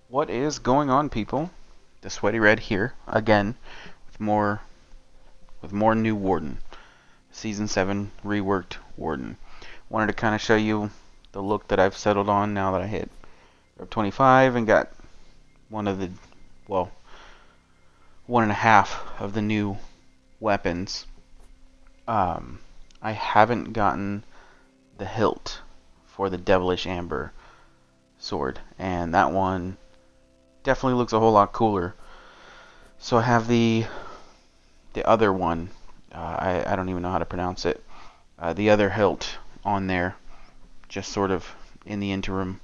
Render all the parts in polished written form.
What is going on, people? The Sweaty Red here again with more new Warden. Season 7 reworked Warden. Wanted to kind of show you the look that I've settled on now that I hit Rep 25 and got one of the, well, one and a half of the new weapons. I haven't gotten the hilt for the Devilish Amber sword, and that one definitely looks a whole lot cooler. So I have the other one. I don't even know how to pronounce it. The other hilt on there, just sort of in the interim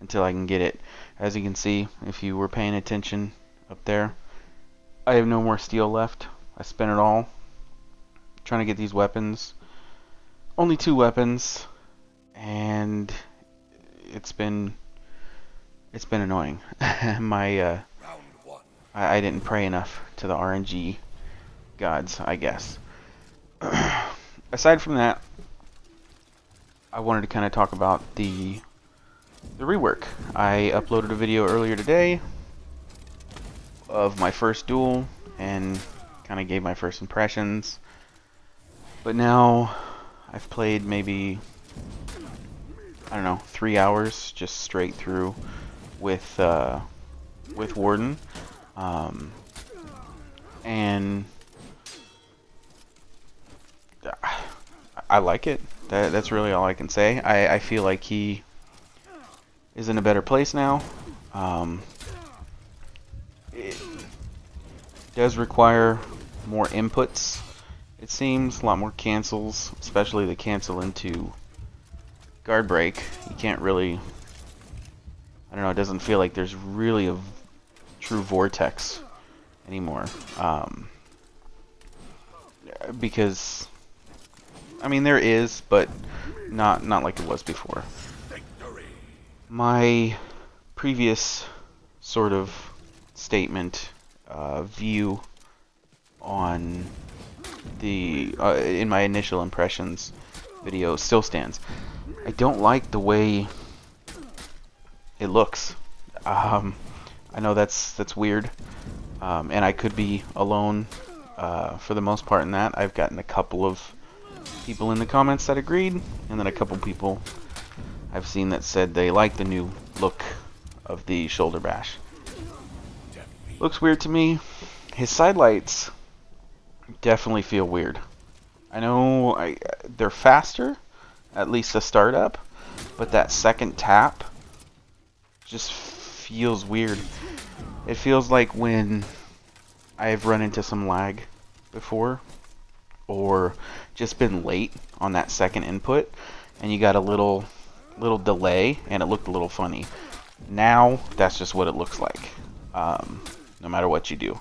until I can get it. As you can see, if you were paying attention up there, I have no more steel left. I spent it all trying to get these weapons. Only 2 weapons, and it's been annoying. I didn't pray enough to the RNG gods, I guess. Aside from that, I wanted to kind of talk about the rework. I uploaded a video earlier today of my first duel and kind of gave my first impressions. But now I've played maybe, I don't know, 3 hours just straight through with Warden, and I like it. That's really all I can say. I feel like he is in a better place now. It does require more inputs, it seems, a lot more cancels, especially the cancel into guard break. You can't really, I don't know, it doesn't feel like there's really a true vortex anymore. Because, I mean, there is, but not like it was before. My previous sort of statement, view on the in my initial impressions video still stands. I don't like the way it looks. I know that's weird, and I could be alone for the most part in that. I've gotten a couple of people in the comments that agreed, and then a couple people I've seen that said they like the new look of the shoulder bash. Looks weird to me. His sidelights definitely feel weird. I know they're faster, at least to start up, but that second tap just feels weird. It feels like when I've run into some lag before, or just been late on that second input, and you got a little delay, and it looked a little funny. Now, that's just what it looks like, no matter what you do.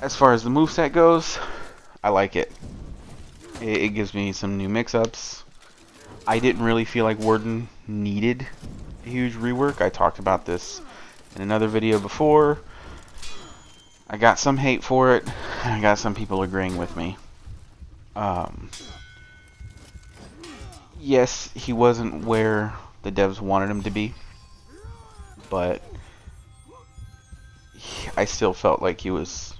As far as the moveset goes, I like it. It gives me some new mix-ups. I didn't really feel like Warden needed a huge rework. I talked about this in another video before. I got some hate for it, and I got some people agreeing with me. Yes, he wasn't where the devs wanted him to be, but I still felt like he was,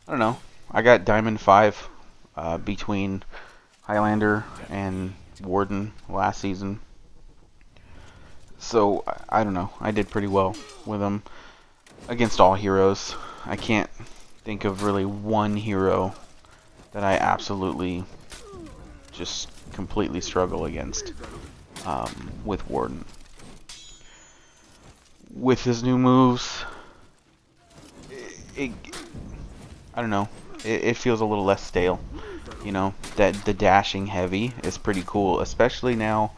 I don't know, I got Diamond 5 between Highlander and Warden last season. So, I don't know, I did pretty well with him against all heroes. I can't think of really one hero that I absolutely just completely struggle against with Warden. With his new moves, I don't know, it feels a little less stale. You know, that the dashing heavy is pretty cool, especially now.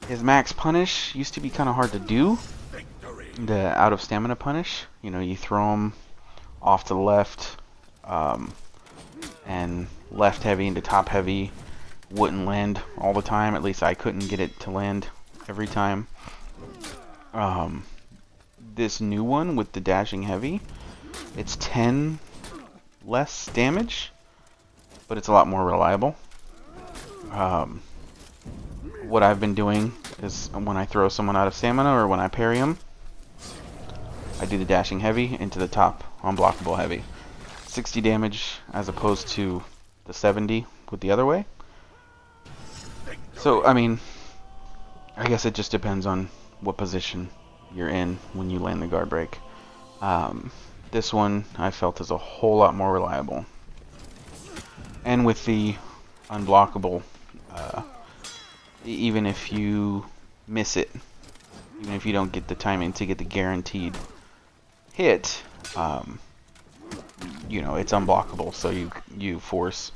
His max punish used to be kind of hard to do. The out of stamina punish, you know, you throw him off to the left, and left heavy into top heavy wouldn't land all the time. At least I couldn't get it to land every time. This new one with the dashing heavy, it's 10 less damage, but it's a lot more reliable. What I've been doing Because when I throw someone out of stamina or when I parry them, I do the dashing heavy into the top unblockable heavy. 60 damage as opposed to the 70 with the other way. So, I mean, I guess it just depends on what position you're in when you land the guard break. This one I felt is a whole lot more reliable. And with the unblockable, even if you miss it, even if you don't get the timing to get the guaranteed hit, you know, it's unblockable, so you force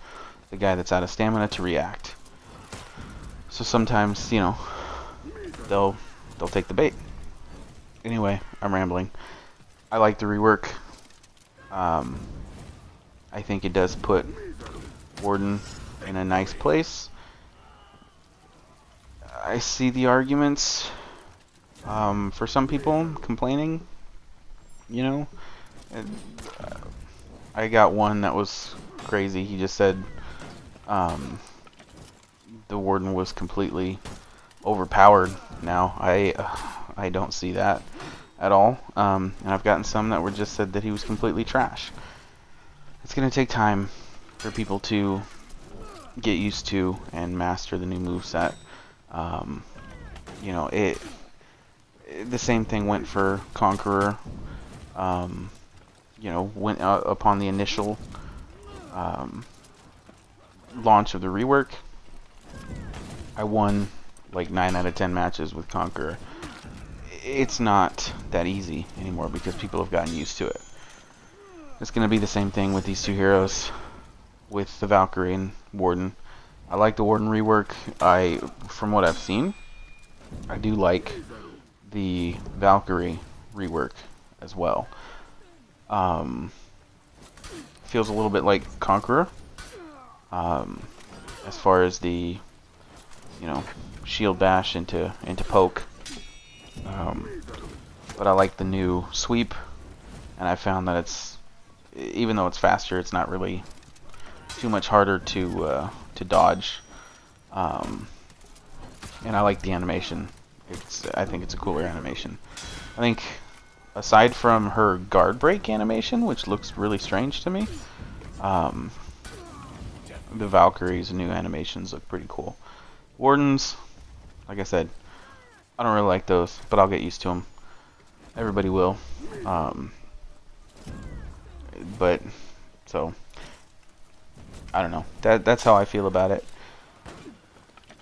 the guy that's out of stamina to react. So sometimes, you know, they'll take the bait. Anyway, I'm rambling. I like the rework. I think it does put Warden in a nice place. I see the arguments for some people complaining, you know. I got one that was crazy. He just said the Warden was completely overpowered now. I don't see that at all. And I've gotten some that were just said that he was completely trash. It's going to take time for people to get used to and master the new moveset. You know, the same thing went for Conqueror. You know, went upon the initial launch of the rework. I won like 9 out of 10 matches with Conqueror. It's not that easy anymore because people have gotten used to it. It's going to be the same thing with these two heroes, with the Valkyrie and Warden. I like the Warden rework. From what I've seen, I do like the Valkyrie rework as well. Feels a little bit like Conqueror, as far as the, you know, shield bash into poke. But I like the new sweep, and I found that it's, even though it's faster, it's not really too much harder to dodge. And I like the animation. I think it's a cooler animation. I think aside from her guard break animation, which looks really strange to me, the Valkyrie's new animations look pretty cool. Wardens, like I said, I don't really like those, but I'll get used to them. Everybody will. But, so, I don't know. That's how I feel about it.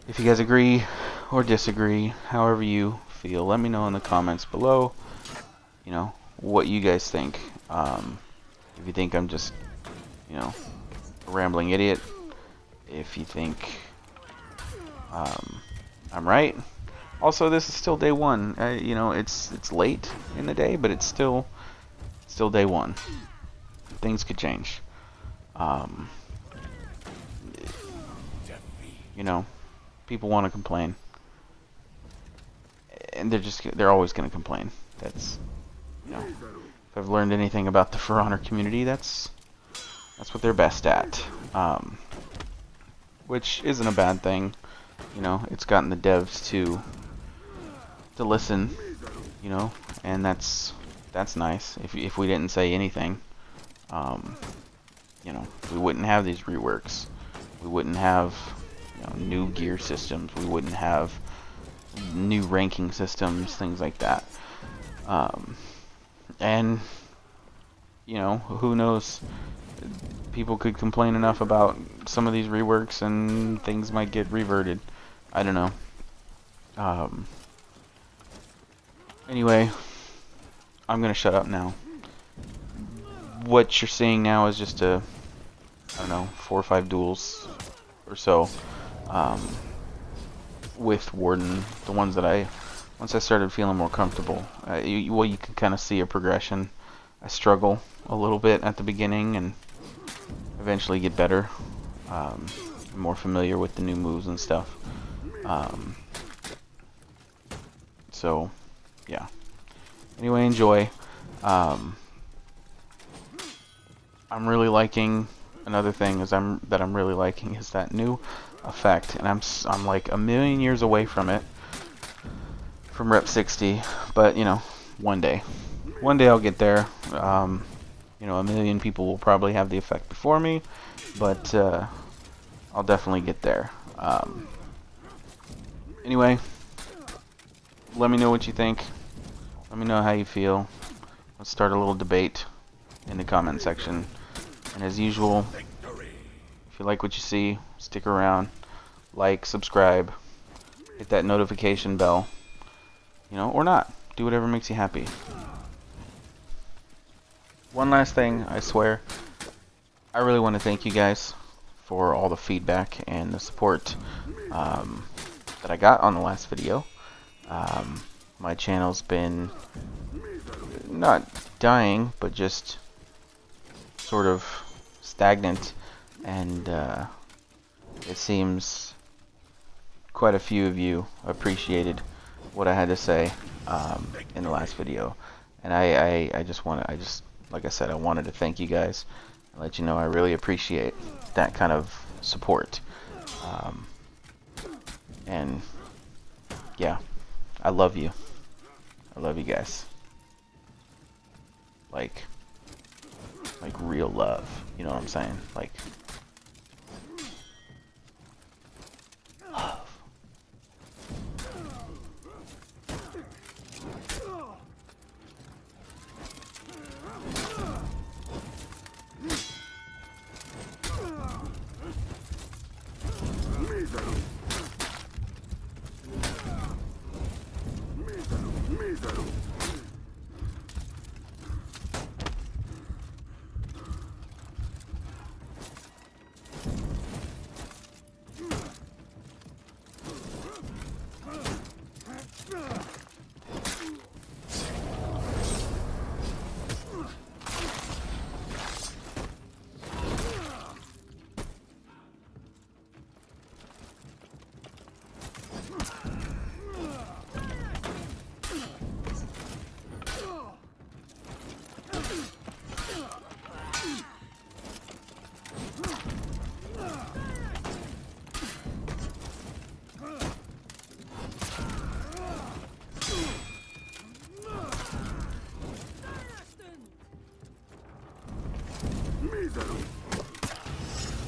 If you guys agree or disagree, however you feel, let me know in the comments below, you know, what you guys think. If you think I'm just, you know, a rambling idiot, if you think I'm right. Also, this is still day one. You know, it's late in the day, but it's still day one. Things could change. You know, people want to complain, and they're always going to complain. That's, you know, if I've learned anything about the For Honor community, that's what they're best at. Which isn't a bad thing. You know, it's gotten the devs to listen, you know, and that's nice. If we didn't say anything, you know, we wouldn't have these reworks. We wouldn't have, you know, new gear systems. We wouldn't have new ranking systems, things like that. And, you know, who knows? People could complain enough about some of these reworks and things might get reverted. I don't know. Anyway, I'm gonna shut up now. What you're seeing now is just I don't know, 4 or 5 duels or so with Warden. The ones that once I started feeling more comfortable, you can kind of see a progression. I struggle a little bit at the beginning and eventually get better, more familiar with the new moves and stuff. So, yeah. Anyway, enjoy. I'm really liking, another thing is I'm really liking is that new effect, and I'm like a million years away from it. from rep 60, but you know, one day I'll get there. You know, a million people will probably have the effect before me, but I'll definitely get there. Anyway, let me know what you think. Let me know how you feel. Let's start a little debate in the comment section. And as usual, if you like what you see, stick around, like, subscribe, hit that notification bell, you know, or not. Do whatever makes you happy. One last thing, I swear, I really want to thank you guys for all the feedback and the support that I got on the last video. My channel's been not dying, but just sort of stagnant, and it seems quite a few of you appreciated what I had to say in the last video, and I just like I said, I wanted to thank you guys and let you know I really appreciate that kind of support. And yeah, I love you. I love you guys. Like real love. You know what I'm saying? Like love.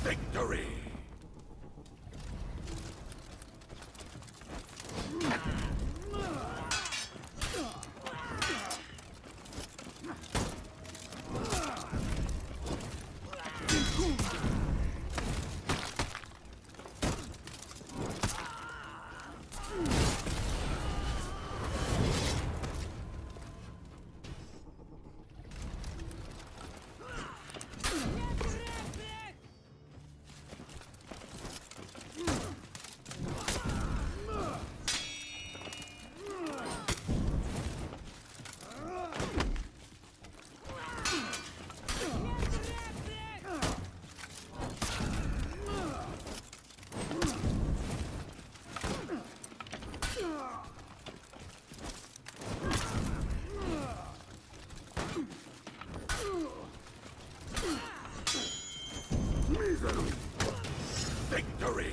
Victory! Victory!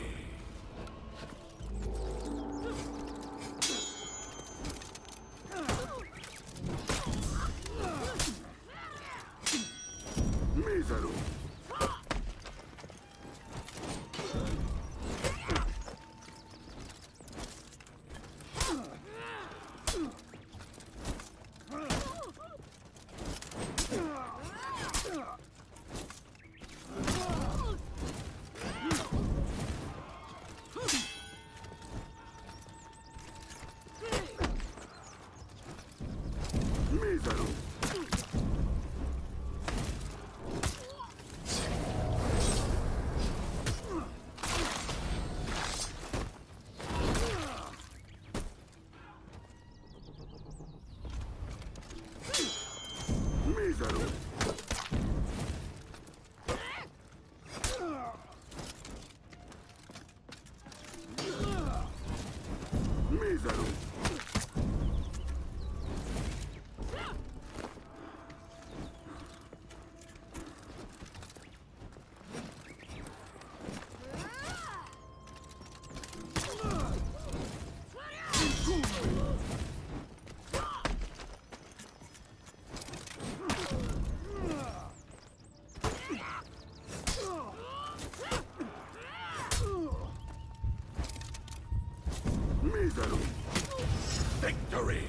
Victory!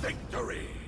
Victory!